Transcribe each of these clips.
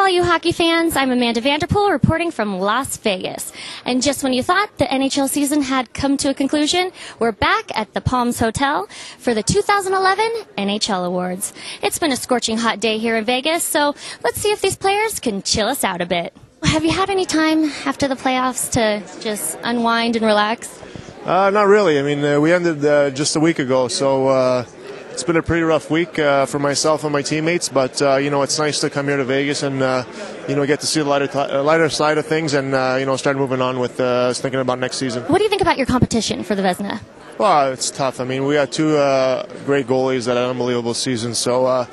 all you hockey fans. I'm Amanda Vanderpool reporting from Las Vegas. And just when you thought the NHL season had come to a conclusion, we're back at the Palms Hotel for the 2011 NHL Awards. It's been a scorching hot day here in Vegas, so let's see if these players can chill us out a bit. Have you had any time after the playoffs to just unwind and relax? Not really. I mean, we ended just a week ago, so it's been a pretty rough week for myself and my teammates. But it's nice to come here to Vegas and get to see the lighter side of things and start moving on with thinking about next season. What do you think about your competition for the Vezina? Well, it's tough. I mean, we got two great goalies that had an unbelievable season, so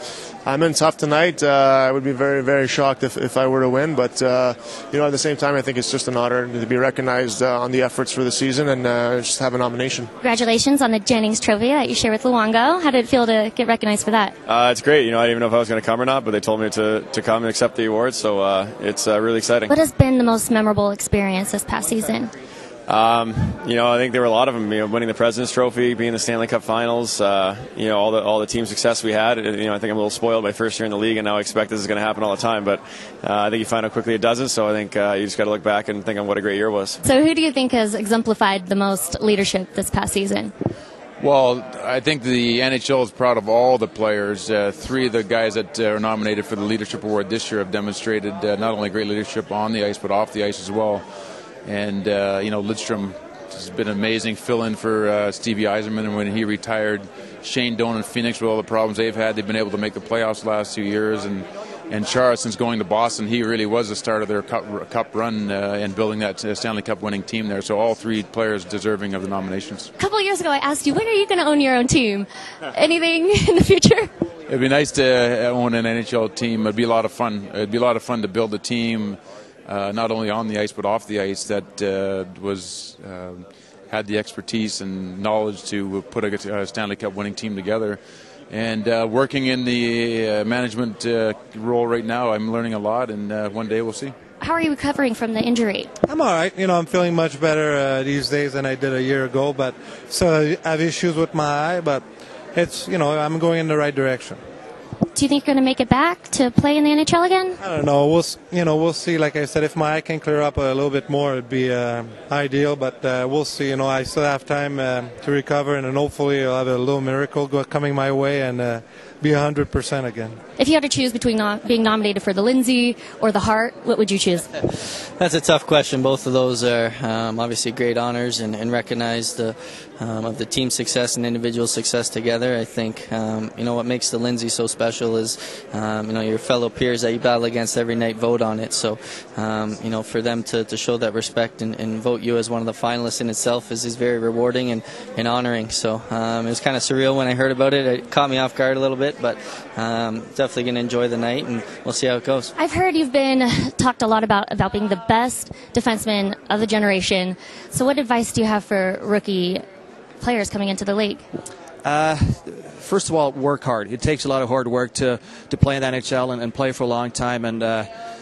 I'm in tough tonight. I would be very, very shocked if I were to win, but at the same time, I think it's just an honor to be recognized on the efforts for the season and just have a nomination. Congratulations on the Jennings Trophy that you share with Luongo. How did it feel to get recognized for that? It's great. I didn't even know if I was going to come or not, but they told me to come and accept the award, so it's really exciting. What has been the most memorable experience this past season? I think there were a lot of them. Winning the President's Trophy, being in the Stanley Cup Finals, all the team success we had. I think I'm a little spoiled by first year in the league, and now I expect this is going to happen all the time. But I think you find out quickly it doesn't. So I think you just got to look back and think on what a great year was. So who do you think has exemplified the most leadership this past season? Well, I think the NHL is proud of all the players. Three of the guys that are nominated for the Leadership Award this year have demonstrated not only great leadership on the ice, but off the ice as well. And, Lidstrom has been an amazing fill-in for Stevie Yzerman when he retired. Shane Doan and Phoenix, with all the problems they've had, they've been able to make the playoffs the last 2 years. And Chara, since going to Boston, he really was the start of their cup run and building that Stanley Cup winning team there. So all three players deserving of the nominations. A couple of years ago, I asked you, when are you going to own your own team? Anything in the future? It'd be nice to own an NHL team. It'd be a lot of fun. It'd be a lot of fun to build a team. Not only on the ice but off the ice that had the expertise and knowledge to put a Stanley Cup winning team together. And working in the management role right now, I'm learning a lot, and one day we'll see. How are you recovering from the injury? I'm all right. I'm feeling much better these days than I did a year ago, but so I have issues with my eye, but it's, I'm going in the right direction. Do you think you're going to make it back to play in the NHL again? I don't know. We'll see. Like I said, if my eye can clear up a little bit more, it'd be ideal. But we'll see. I still have time to recover, and then hopefully I'll have a little miracle coming my way and be 100% again. If you had to choose between being nominated for the Lindsay or the Hart, what would you choose? That's a tough question. Both of those are obviously great honors and recognize of the team success and individual success together. I think what makes the Lindsay so special is your fellow peers that you battle against every night vote on it. So for them to show that respect and vote you as one of the finalists in itself is very rewarding and honoring. So it was kind of surreal when I heard about it. It caught me off guard a little bit, but definitely going to enjoy the night, and we'll see how it goes. I've heard you've been talked a lot about being the best defenseman of the generation. So what advice do you have for rookie players coming into the league? First of all, work hard. It takes a lot of hard work to play in the NHL and play for a long time, and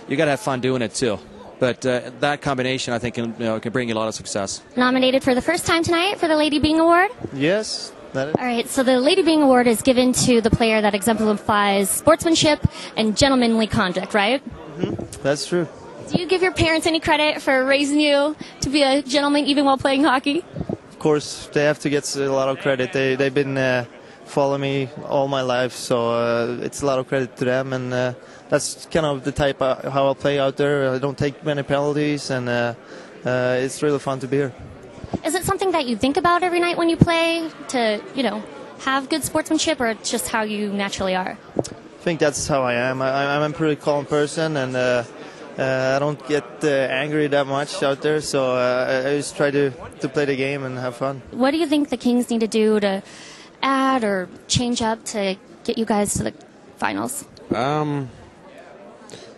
you got to have fun doing it too. But that combination, I think, can bring you a lot of success. Nominated for the first time tonight for the Lady Byng Award? Yes. All right, so the Lady Byng Award is given to the player that exemplifies sportsmanship and gentlemanly conduct, right? Mm-hmm. That's true. Do you give your parents any credit for raising you to be a gentleman even while playing hockey? Of course, they have to get a lot of credit. They've been following me all my life, so it's a lot of credit to them. And that's kind of the type of how I play out there. I don't take many penalties, and it's really fun to be here. Is it something that you think about every night when you play to, have good sportsmanship, or it's just how you naturally are? I think that's how I am. I'm a pretty calm person, and I don't get angry that much out there, so I just try to play the game and have fun. What do you think the Kings need to do to add or change up to get you guys to the finals? From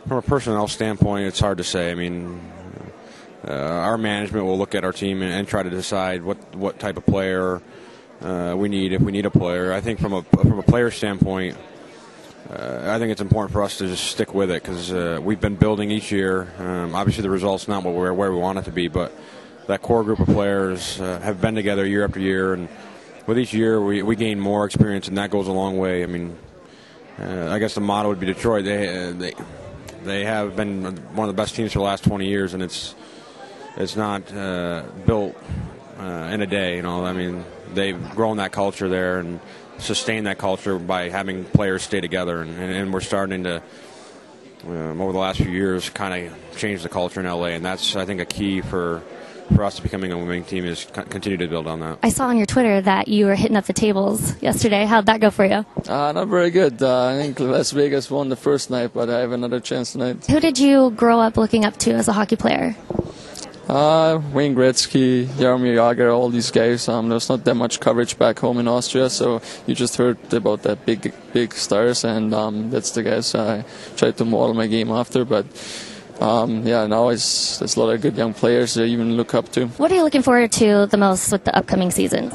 a personnel standpoint, it's hard to say. I mean, our management will look at our team and try to decide what type of player we need, if we need a player. I think from a player standpoint, I think it's important for us to just stick with it because we've been building each year. Obviously, the result's not where we want it to be, but that core group of players have been together year after year, and with each year we gain more experience, and that goes a long way. I mean, I guess the motto would be Detroit. they have been one of the best teams for the last 20 years, and it's not built in a day. I mean, they've grown that culture there and sustained that culture by having players stay together, and we're starting to, over the last few years, kind of change the culture in LA, and that's, I think, a key for us becoming a winning team is continue to build on that. I saw on your Twitter that you were hitting up the tables yesterday. How'd that go for you? Not very good. I think Las Vegas won the first night, but I have another chance tonight. Who did you grow up looking up to as a hockey player? Wayne Gretzky, Jaromir Jagr, all these guys. There's not that much coverage back home in Austria, so you just heard about that big stars, and that's the guys I tried to model my game after. But now there's a lot of good young players that you even look up to. What are you looking forward to the most with the upcoming season?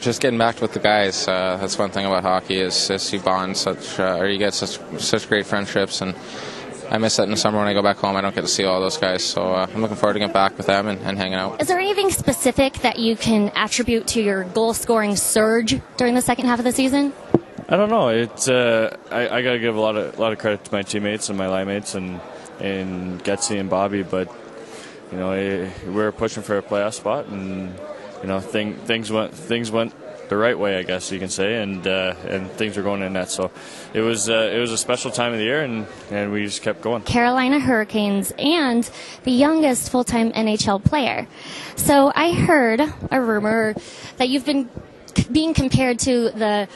Just getting back with the guys. That's one thing about hockey is you bond or you get such great friendships, and I miss that in the summer when I go back home. I don't get to see all those guys, so I'm looking forward to getting back with them and hanging out. Is there anything specific that you can attribute to your goal-scoring surge during the second half of the season? I don't know. It's I got to give a lot of credit to my teammates and my line mates and Getsy and Bobby, but we're pushing for a playoff spot, and things went the right way, I guess you can say, and things are going in net. So it was a special time of the year, and we just kept going. Carolina Hurricanes and the youngest full-time NHL player. So I heard a rumor that you've been being compared to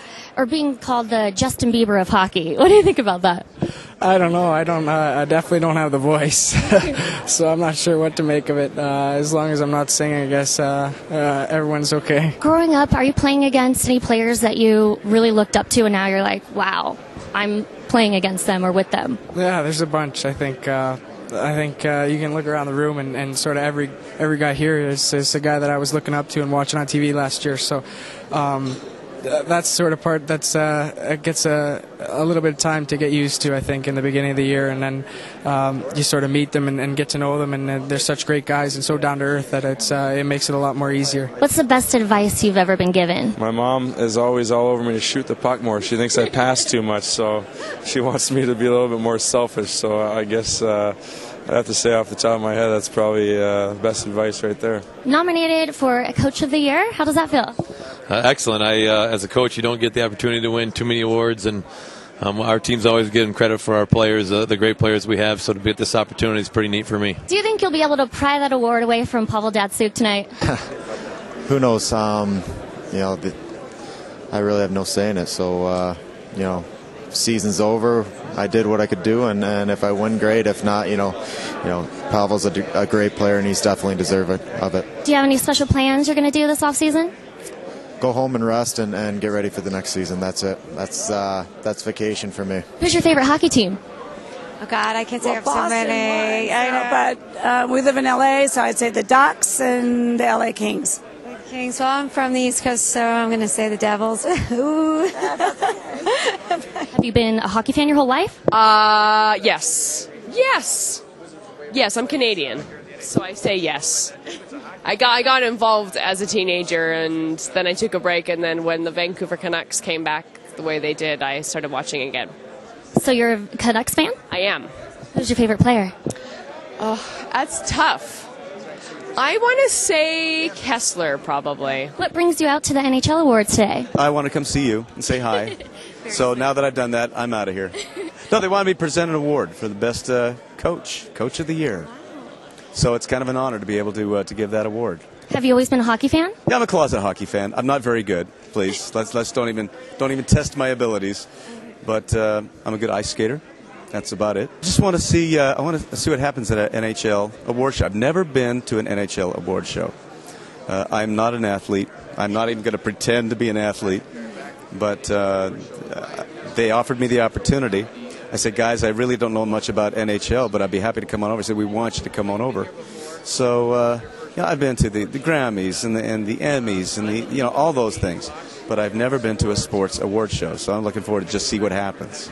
being called the Justin Bieber of hockey. What do you think about that? I don't know. I definitely don't have the voice, so I'm not sure what to make of it. As long as I'm not singing, I guess everyone's okay. Growing up, are you playing against any players that you really looked up to, and now you're like, wow, I'm playing against them or with them? Yeah, there's a bunch. I think you can look around the room and sort of every guy here is a guy that I was looking up to and watching on TV last year. So that's sort of part that's it gets a little bit of time to get used to, I think, in the beginning of the year, and then you sort of meet them and get to know them, and they're such great guys and so down to earth that it makes it a lot more easier. What's the best advice you've ever been given? My mom is always all over me to shoot the puck more. She thinks I pass too much, so she wants me to be a little bit more selfish. So I guess I have to say off the top of my head, that's probably the best advice right there. Nominated for a Coach of the Year. How does that feel? Excellent. As a coach, you don't get the opportunity to win too many awards, and our team's always giving credit for our players, the great players we have, so to get this opportunity is pretty neat for me. Do you think you'll be able to pry that award away from Pavel Datsyuk tonight? Who knows? I really have no say in it, so, season's over. I did what I could do, and if I win, great. If not, Pavel's a great player, and he's definitely deserving of it. Do you have any special plans you're going to do this offseason? Go home and rest and get ready for the next season. That's it. That's vacation for me. Who's your favorite hockey team? Oh, God, I can't say I have so many. I know, but we live in L.A., so I'd say the Ducks and the L.A. Kings. Kings. Well, I'm from the East Coast, so I'm going to say the Devils. Ooh. Have you been a hockey fan your whole life? Yes. Yes, I'm Canadian, so I say yes. I got involved as a teenager, and then I took a break, and then when the Vancouver Canucks came back the way they did, I started watching again. So you're a Canucks fan? I am. Who's your favorite player? Oh, that's tough. I want to say Kesler, probably. What brings you out to the NHL Awards today? I want to come see you and say hi. So now that I've done that, I'm out of here. No, they wanted me to present an award for the best coach of the year. So it's kind of an honor to be able to give that award. Have you always been a hockey fan? Yeah, I'm a closet hockey fan. I'm not very good. Please, let's don't even test my abilities. But I'm a good ice skater. That's about it. Just want to see. I want to see what happens at an NHL award show. I've never been to an NHL award show. I'm not an athlete. I'm not even going to pretend to be an athlete. But they offered me the opportunity. I said, guys, I really don't know much about NHL, but I'd be happy to come on over. I said, we want you to come on over. So I've been to the Grammys and the Emmys and all those things, but I've never been to a sports award show. So I'm looking forward to just see what happens.